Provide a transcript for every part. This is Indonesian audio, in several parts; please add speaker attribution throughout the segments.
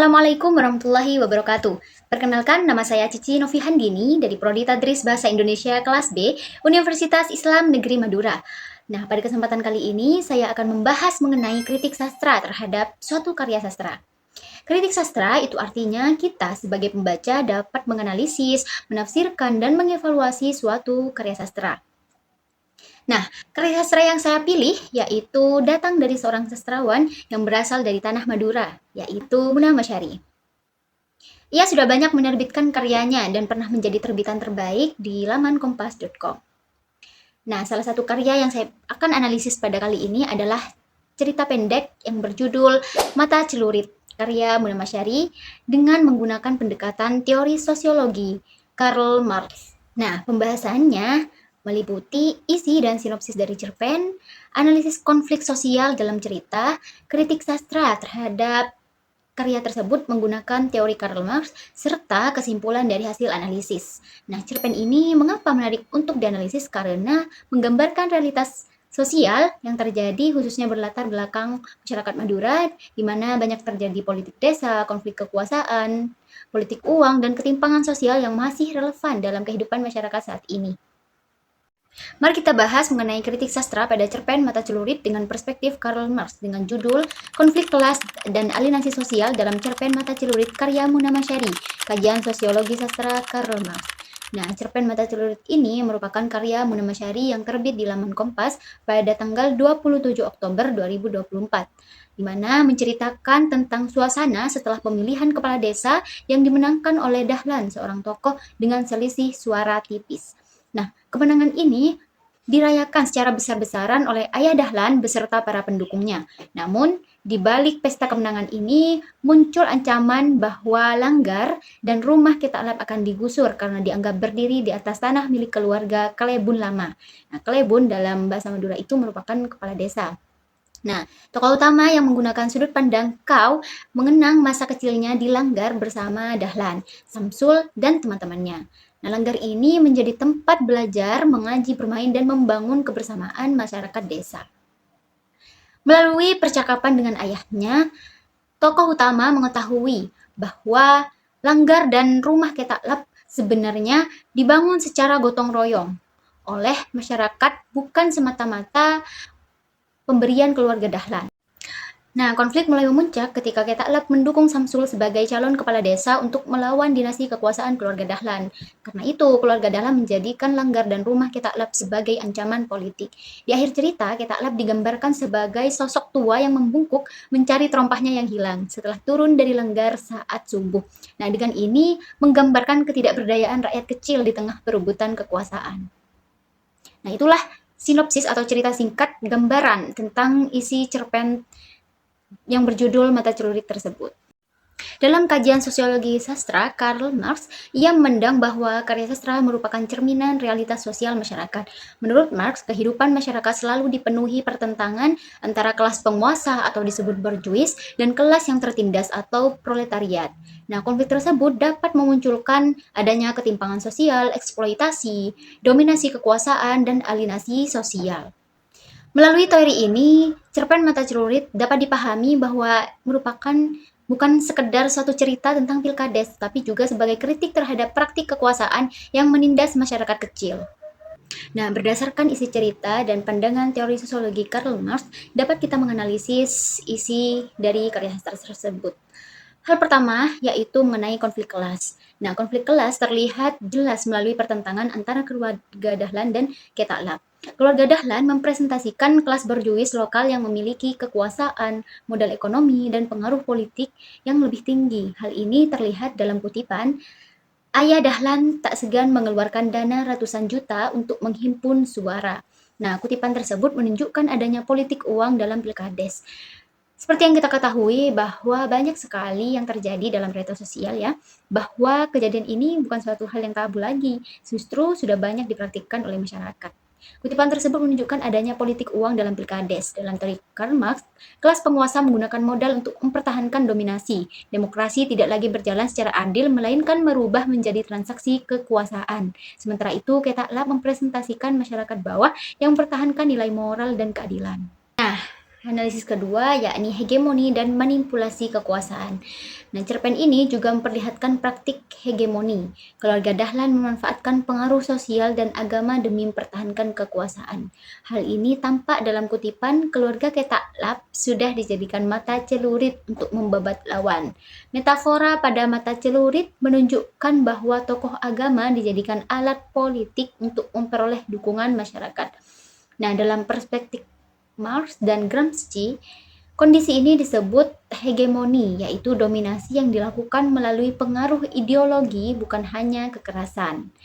Speaker 1: Assalamualaikum warahmatullahi wabarakatuh. Perkenalkan, nama saya Cici Novi Handini dari Prodi Tadris Bahasa Indonesia kelas B, Universitas Islam Negeri Madura. Nah, pada kesempatan kali ini saya akan membahas mengenai kritik sastra terhadap suatu karya sastra. Kritik sastra itu artinya kita sebagai pembaca dapat menganalisis, menafsirkan, dan mengevaluasi suatu karya sastra. Nah, karya sastra yang saya pilih yaitu datang dari seorang sastrawan yang berasal dari tanah Madura, yaitu Munah Masyari. Ia sudah banyak menerbitkan karyanya dan pernah menjadi terbitan terbaik di laman kompas.com. Nah, salah satu karya yang saya akan analisis pada kali ini adalah cerita pendek yang berjudul Mata Celurit, karya Munah Masyari dengan menggunakan pendekatan teori sosiologi Karl Marx. Nah, pembahasannya meliputi isi dan sinopsis dari cerpen, analisis konflik sosial dalam cerita, kritik sastra terhadap karya tersebut menggunakan teori Karl Marx, serta kesimpulan dari hasil analisis. Nah, cerpen ini mengapa menarik untuk dianalisis? Karena menggambarkan realitas sosial yang terjadi khususnya berlatar belakang masyarakat Madura, di mana banyak terjadi politik desa, konflik kekuasaan, politik uang, dan ketimpangan sosial yang masih relevan dalam kehidupan masyarakat saat ini. Mari kita bahas mengenai kritik sastra pada cerpen Mata Celurit dengan perspektif Karl Marx dengan judul Konflik Kelas dan Alienasi Sosial dalam cerpen Mata Celurit karya Munah Masyari, kajian sosiologi sastra Karl Marx. Nah, cerpen Mata Celurit ini merupakan karya Munah Masyari yang terbit di laman Kompas pada tanggal 27 Oktober 2024, di mana menceritakan tentang suasana setelah pemilihan kepala desa yang dimenangkan oleh Dahlan, seorang tokoh dengan selisih suara tipis. Nah, kemenangan ini dirayakan secara besar-besaran oleh Ayah Dahlan beserta para pendukungnya. Namun, di balik pesta kemenangan ini muncul ancaman bahwa Langgar dan rumah Ketak Lap akan digusur karena dianggap berdiri di atas tanah milik keluarga Klebun Lama. Nah, Klebun dalam bahasa Madura itu merupakan kepala desa. Nah, tokoh utama yang menggunakan sudut pandang Kau mengenang masa kecilnya di Langgar bersama Dahlan, Samsul, dan teman-temannya. Nah, Langgar ini menjadi tempat belajar, mengaji, bermain, dan membangun kebersamaan masyarakat desa. Melalui percakapan dengan ayahnya, tokoh utama mengetahui bahwa Langgar dan rumah Ketak Lap sebenarnya dibangun secara gotong royong oleh masyarakat, bukan semata-mata pemberian keluarga Dahlan. Nah, konflik mulai memuncak ketika Ketak Lap mendukung Samsul sebagai calon kepala desa untuk melawan dinasti kekuasaan keluarga Dahlan. Karena itu, keluarga Dahlan menjadikan Langgar dan rumah Ketak Lap sebagai ancaman politik. Di akhir cerita, Ketak Lap digambarkan sebagai sosok tua yang membungkuk mencari terompahnya yang hilang setelah turun dari Langgar saat subuh. Nah, dengan ini menggambarkan ketidakberdayaan rakyat kecil di tengah perebutan kekuasaan. Nah, itulah sinopsis atau cerita singkat gambaran tentang isi cerpen yang berjudul Mata Celurit tersebut. Dalam kajian sosiologi sastra, Karl Marx, ia memandang bahwa karya sastra merupakan cerminan realitas sosial masyarakat. Menurut Marx, kehidupan masyarakat selalu dipenuhi pertentangan antara kelas penguasa atau disebut bourgeois dan kelas yang tertindas atau proletariat. Nah, konflik tersebut dapat memunculkan adanya ketimpangan sosial, eksploitasi, dominasi kekuasaan, dan alienasi sosial. Melalui teori ini, cerpen Mata Celurit dapat dipahami bahwa merupakan bukan sekedar suatu cerita tentang pilkades, tapi juga sebagai kritik terhadap praktik kekuasaan yang menindas masyarakat kecil. Nah, berdasarkan isi cerita dan pandangan teori sosiologi Karl Marx, dapat kita menganalisis isi dari karya sastra tersebut. Hal pertama yaitu mengenai konflik kelas. Nah, konflik kelas terlihat jelas melalui pertentangan antara keluarga Dahlan dan Ketak Lap. Keluarga Dahlan mempresentasikan kelas borjuis lokal yang memiliki kekuasaan, modal ekonomi, dan pengaruh politik yang lebih tinggi. Hal ini terlihat dalam kutipan, Ayah Dahlan tak segan mengeluarkan dana ratusan juta untuk menghimpun suara. Nah, kutipan tersebut menunjukkan adanya politik uang dalam pilkades. Seperti yang kita ketahui bahwa banyak sekali yang terjadi dalam realita sosial ya, bahwa kejadian ini bukan suatu hal yang tabu lagi, justru sudah banyak dipraktikkan oleh masyarakat. Kutipan tersebut menunjukkan adanya politik uang dalam pilkades. Dalam teori Karl Marx, kelas penguasa menggunakan modal untuk mempertahankan dominasi. Demokrasi tidak lagi berjalan secara adil, melainkan merubah menjadi transaksi kekuasaan. Sementara itu, Ketak Lap mempresentasikan masyarakat bawah yang mempertahankan nilai moral dan keadilan. Nah, Analisis kedua yakni hegemoni dan manipulasi kekuasaan. Nah, cerpen ini juga memperlihatkan praktik hegemoni. Keluarga Dahlan memanfaatkan pengaruh sosial dan agama demi mempertahankan kekuasaan. Hal ini tampak dalam kutipan keluarga Ketaklap sudah dijadikan mata celurit untuk membabat lawan. Metafora pada mata celurit menunjukkan bahwa tokoh agama dijadikan alat politik untuk memperoleh dukungan masyarakat. Nah, dalam perspektif Marx dan Gramsci, kondisi ini disebut hegemoni, yaitu dominasi yang dilakukan melalui pengaruh ideologi bukan hanya kekerasan.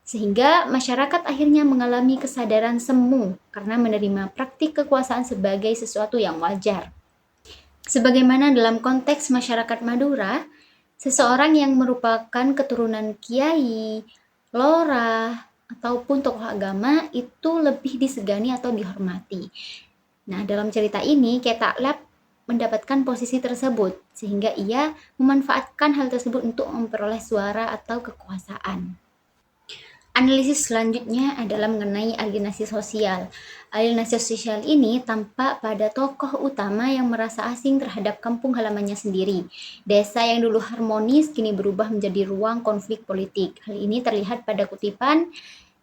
Speaker 1: Sehingga masyarakat akhirnya mengalami kesadaran semu karena menerima praktik kekuasaan sebagai sesuatu yang wajar. Sebagaimana dalam konteks masyarakat Madura, seseorang yang merupakan keturunan kiai, lurah, ataupun tokoh agama itu lebih disegani atau dihormati. Nah, dalam cerita ini, Ketaklap mendapatkan posisi tersebut, sehingga ia memanfaatkan hal tersebut untuk memperoleh suara atau kekuasaan. Analisis selanjutnya adalah mengenai alienasi sosial. Alienasi sosial ini tampak pada tokoh utama yang merasa asing terhadap kampung halamannya sendiri. Desa yang dulu harmonis kini berubah menjadi ruang konflik politik. Hal ini terlihat pada kutipan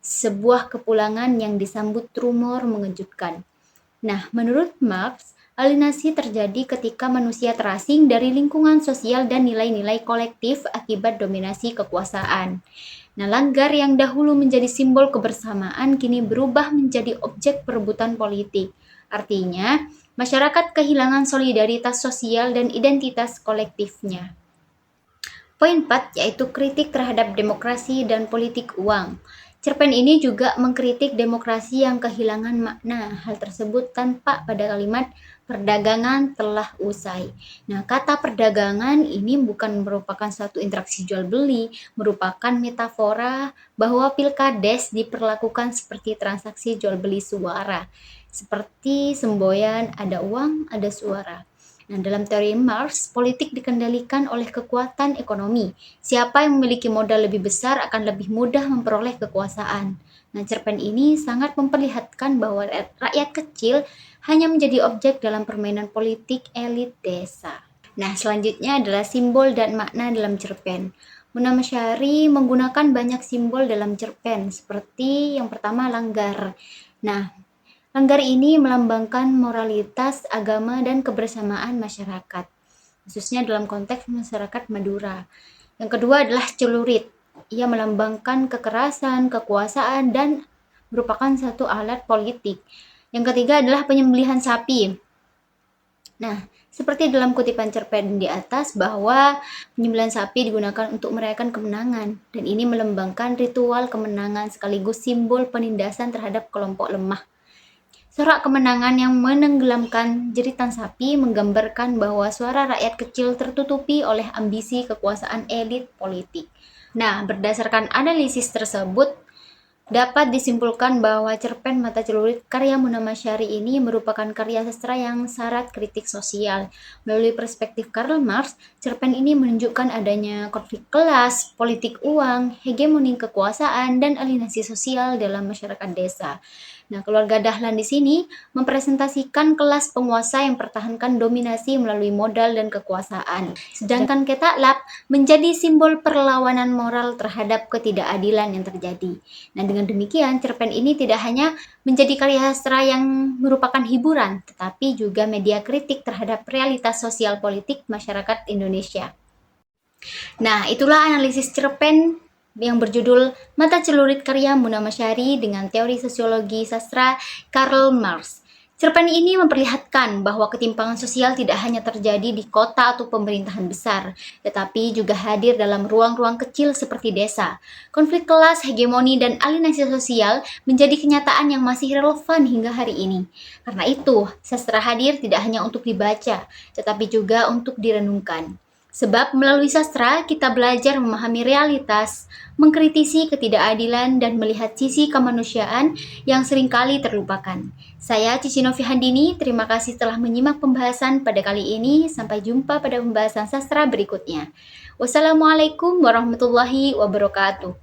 Speaker 1: sebuah kepulangan yang disambut rumor mengejutkan. Nah, menurut Marx, alienasi terjadi ketika manusia terasing dari lingkungan sosial dan nilai-nilai kolektif akibat dominasi kekuasaan. Nah, langgar yang dahulu menjadi simbol kebersamaan kini berubah menjadi objek perebutan politik. Artinya, masyarakat kehilangan solidaritas sosial dan identitas kolektifnya. Poin 4 yaitu kritik terhadap demokrasi dan politik uang. Cerpen ini juga mengkritik demokrasi yang kehilangan makna. Hal tersebut tampak pada kalimat perdagangan telah usai. Nah, kata perdagangan ini bukan merupakan suatu interaksi jual beli, merupakan metafora bahwa pilkades diperlakukan seperti transaksi jual beli suara. Seperti semboyan, ada uang, ada suara. Nah, dalam teori Marx, politik dikendalikan oleh kekuatan ekonomi. Siapa yang memiliki modal lebih besar akan lebih mudah memperoleh kekuasaan. Nah, cerpen ini sangat memperlihatkan bahwa rakyat kecil hanya menjadi objek dalam permainan politik elit desa. Nah, selanjutnya adalah simbol dan makna dalam cerpen. Munawwar Syahri menggunakan banyak simbol dalam cerpen, seperti yang pertama langgar. Nah, langgar ini melambangkan moralitas, agama, dan kebersamaan masyarakat, khususnya dalam konteks masyarakat Madura. Yang kedua adalah celurit. Ia melambangkan kekerasan, kekuasaan, dan merupakan satu alat politik. Yang ketiga adalah penyembelihan sapi. Nah, seperti dalam kutipan cerpen di atas bahwa penyembelihan sapi digunakan untuk merayakan kemenangan, dan ini melambangkan ritual kemenangan sekaligus simbol penindasan terhadap kelompok lemah. Sorak kemenangan yang menenggelamkan jeritan sapi menggambarkan bahwa suara rakyat kecil tertutupi oleh ambisi kekuasaan elit politik. Nah, berdasarkan analisis tersebut, dapat disimpulkan bahwa cerpen Mata Celurit karya Munawwar Syahri ini merupakan karya sastra yang syarat kritik sosial. Melalui perspektif Karl Marx, cerpen ini menunjukkan adanya konflik kelas, politik uang, hegemoni kekuasaan, dan alienasi sosial dalam masyarakat desa. Nah, keluarga Dahlan di sini mempresentasikan kelas penguasa yang pertahankan dominasi melalui modal dan kekuasaan. Sedangkan Ketaklap menjadi simbol perlawanan moral terhadap ketidakadilan yang terjadi. Nah, dengan demikian, cerpen ini tidak hanya menjadi karya sastra yang merupakan hiburan, tetapi juga media kritik terhadap realitas sosial politik masyarakat Indonesia. Nah, itulah analisis cerpen yang berjudul Mata Celurit karya Munawwar Syahri dengan teori sosiologi sastra Karl Marx. Cerpen ini memperlihatkan bahwa ketimpangan sosial tidak hanya terjadi di kota atau pemerintahan besar, tetapi juga hadir dalam ruang-ruang kecil seperti desa. Konflik kelas, hegemoni, dan alienasi sosial menjadi kenyataan yang masih relevan hingga hari ini. Karena itu, sastra hadir tidak hanya untuk dibaca, tetapi juga untuk direnungkan. Sebab melalui sastra kita belajar memahami realitas, mengkritisi ketidakadilan, dan melihat sisi kemanusiaan yang seringkali terlupakan. Saya Cici Novi Handini, terima kasih telah menyimak pembahasan pada kali ini. Sampai jumpa pada pembahasan sastra berikutnya. Wassalamualaikum warahmatullahi wabarakatuh.